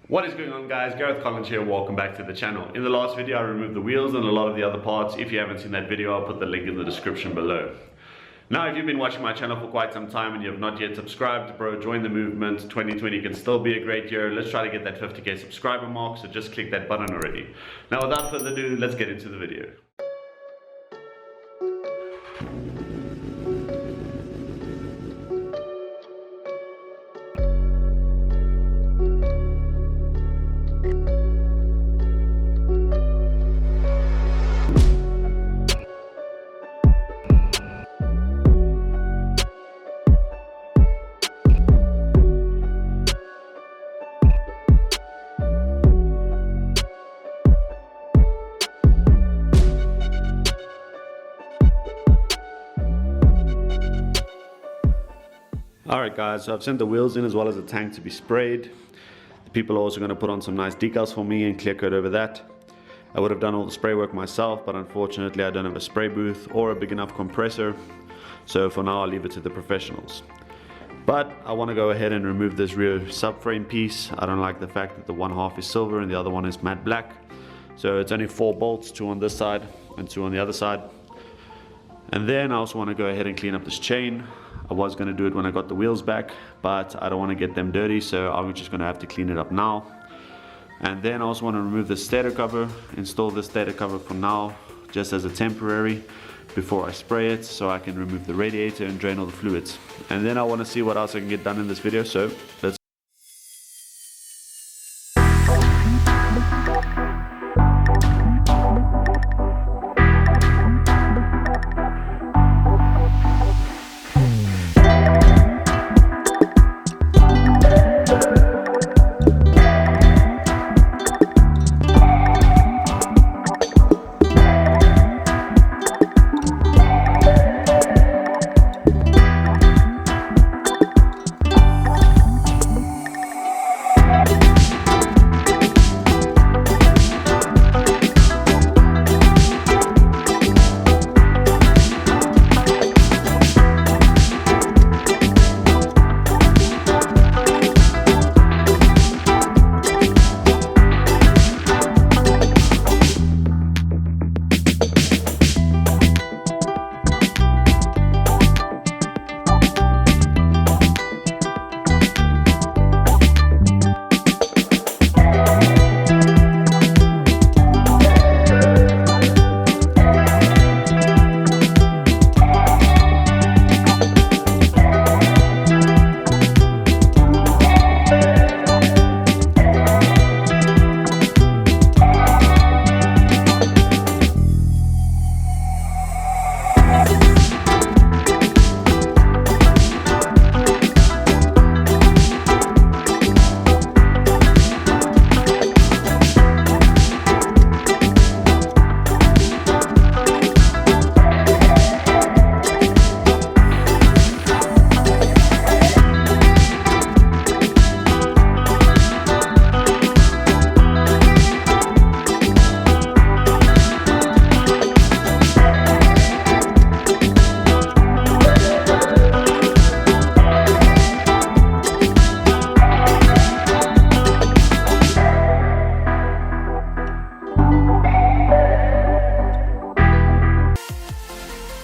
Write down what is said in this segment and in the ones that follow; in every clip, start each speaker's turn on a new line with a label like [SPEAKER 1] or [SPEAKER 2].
[SPEAKER 1] What is going on, guys? Gareth here, welcome back to the channel. In the last video I removed the wheels and a lot of the other parts. If you haven't seen that video, I'll put the link in the description below. Now, if you've been watching my channel for quite some time and you have not yet subscribed, bro, join the movement. 2020 can still be a great year. Let's try to get that 50k subscriber mark, so just click that button already. Now, without further ado, let's get into the video. Alright guys, so I've sent the wheels in as well as the tank to be sprayed. The people are also going to put on some nice decals for me and clear coat over that. I would have done all the spray work myself, but unfortunately I don't have a spray booth or a big enough compressor, so for now I'll leave it to the professionals. But I want to go ahead and remove this rear subframe piece. I don't like the fact that the one half is silver and the other one is matte black. So it's only 4 bolts, 2 on this side and 2 on the other side. And then I also want to go ahead and clean up this chain. I was going to do it when I got the wheels back, but I don't want to get them dirty, so I'm just going to have to clean it up now. And then I also want to remove the stator cover, install the stator cover for now, just as a temporary, before I spray it, so I can remove the radiator and drain all the fluids. And then I want to see what else I can get done in this video, so let's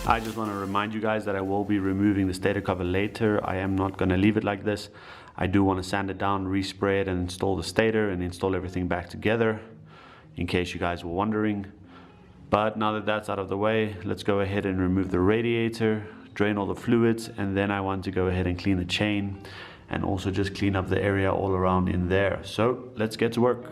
[SPEAKER 1] I just want to remind you guys that I will be removing the stator cover later. I am not going to leave it like this. I do want to sand it down, respray it and install the stator and install everything back together, in case you guys were wondering. But now that that's out of the way, let's go ahead and remove the radiator, drain all the fluids, and then I want to go ahead and clean the chain and also just clean up the area all around in there. So let's get to work.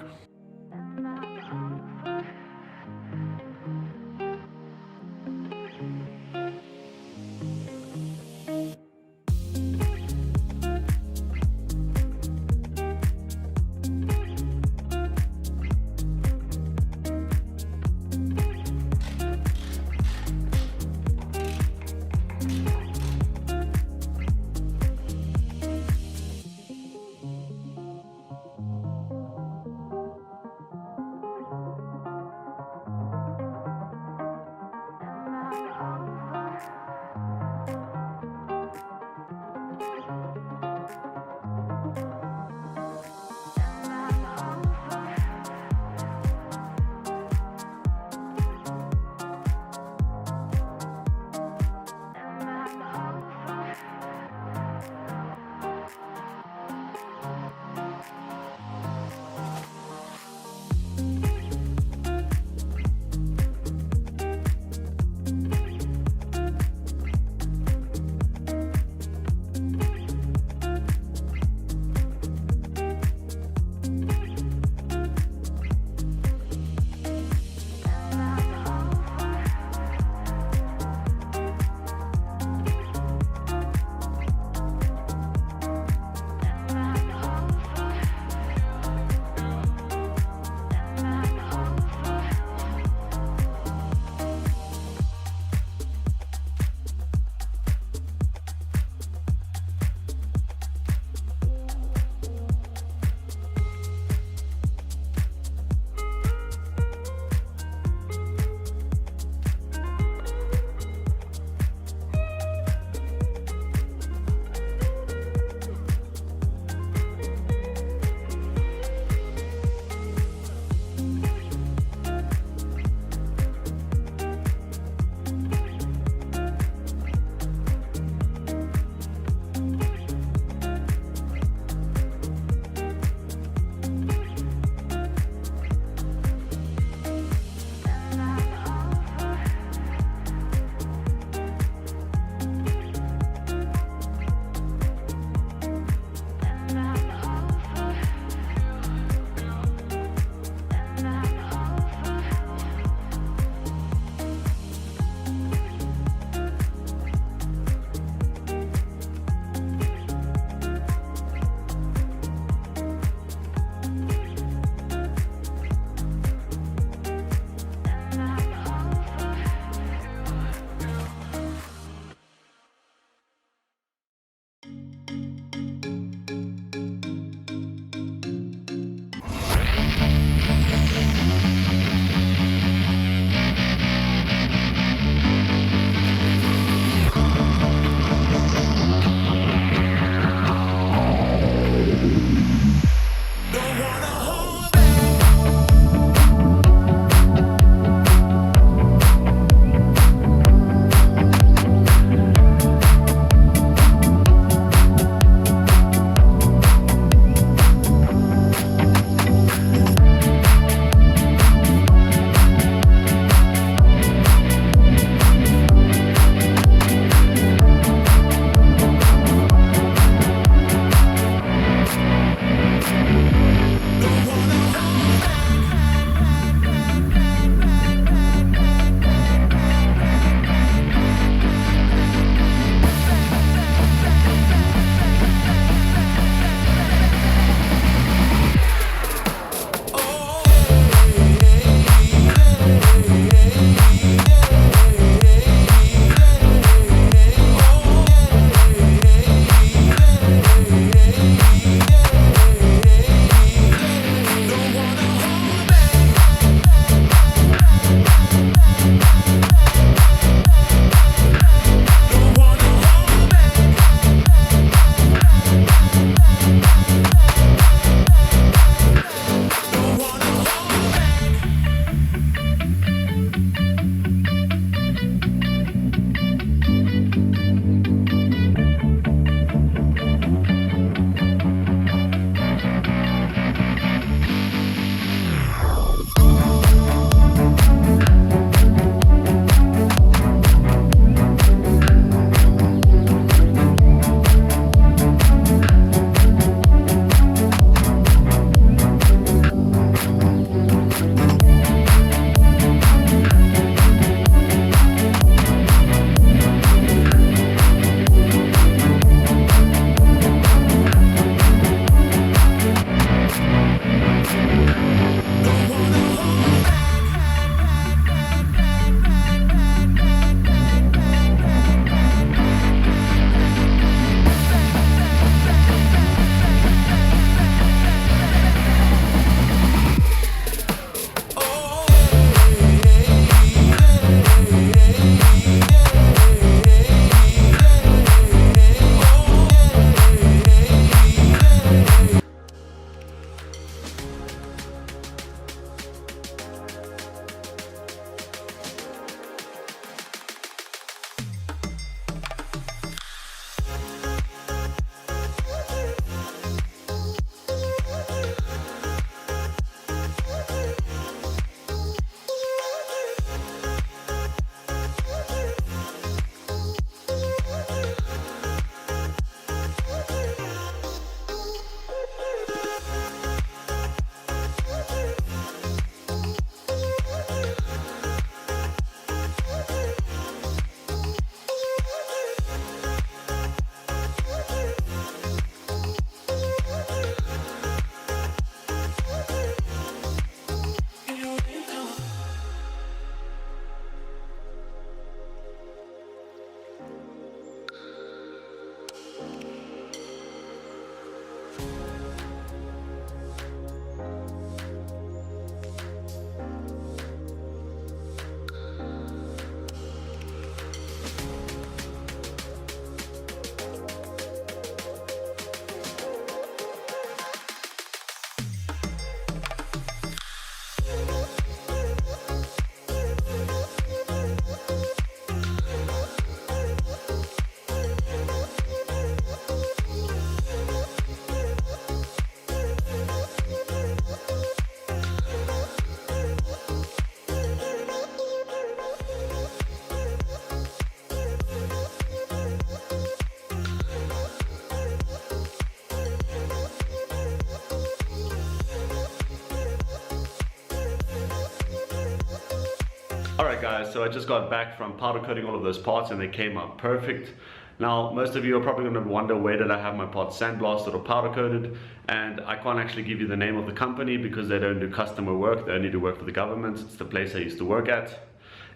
[SPEAKER 1] Alright guys, so I just got back from powder coating all of those parts and they came out perfect. Now most of you are probably going to wonder where did I have my parts sandblasted or powder coated, and I can't actually give you the name of the company because they don't do customer work, they only do work for the government. It's the place I used to work at,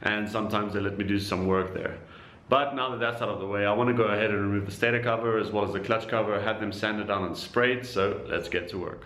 [SPEAKER 1] and sometimes they let me do some work there. But now that that's out of the way, I want to go ahead and remove the stator cover as well as the clutch cover, have them sanded down and sprayed, so let's get to work.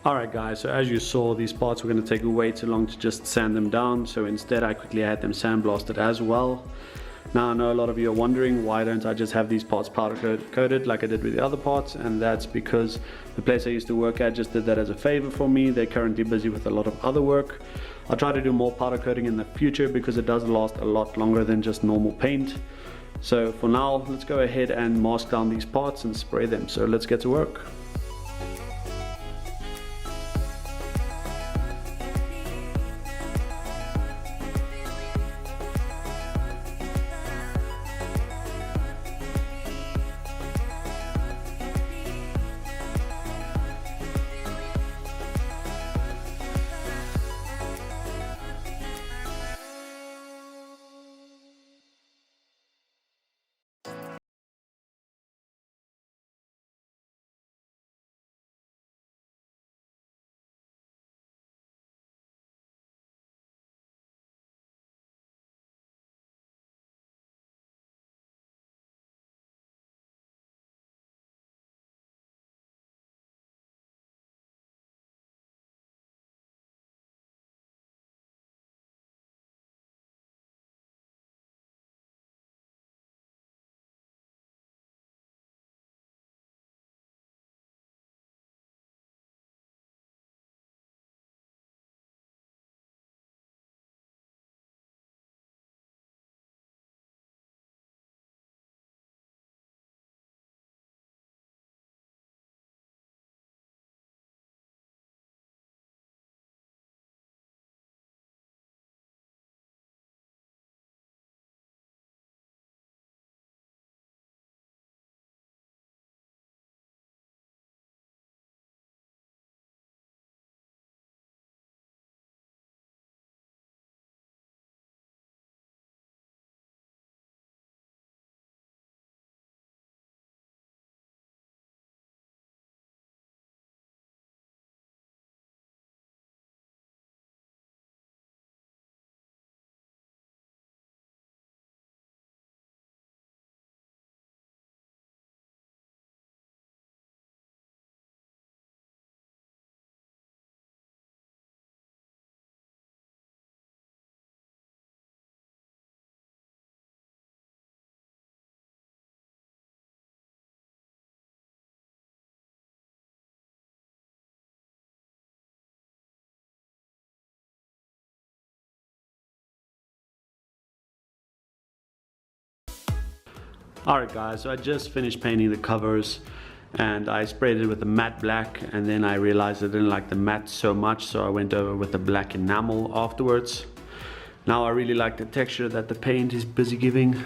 [SPEAKER 1] Alright guys, so as you saw, these parts were going to take way too long to just sand them down, so instead I quickly had them sandblasted as well. Now I know a lot of you are wondering, why don't I just have these parts powder coated like I did with the other parts, and that's because the place I used to work at just did that as a favor for me. They're currently busy with a lot of other work. I'll try to do more powder coating in the future because it does last a lot longer than just normal paint. So for now, let's go ahead and mask down these parts and spray them. So let's get to work. Alright guys, so I just finished painting the covers and I sprayed it with the matte black, and then I realized I didn't like the matte so much, so I went over with the black enamel afterwards. Now I really like the texture that the paint is busy giving,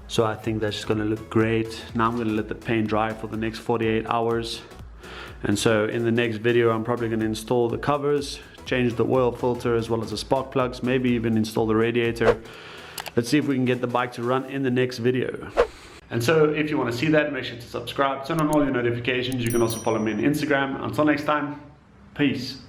[SPEAKER 1] so I think that's just going to look great. Now I'm going to let the paint dry for the next 48 hours. And so in the next video I'm probably going to install the covers, change the oil filter as well as the spark plugs, maybe even install the radiator. Let's see if we can get the bike to run in the next video. And so if you want to see that, make sure to subscribe, turn on all your notifications. You can also follow me on Instagram. Until next time, peace.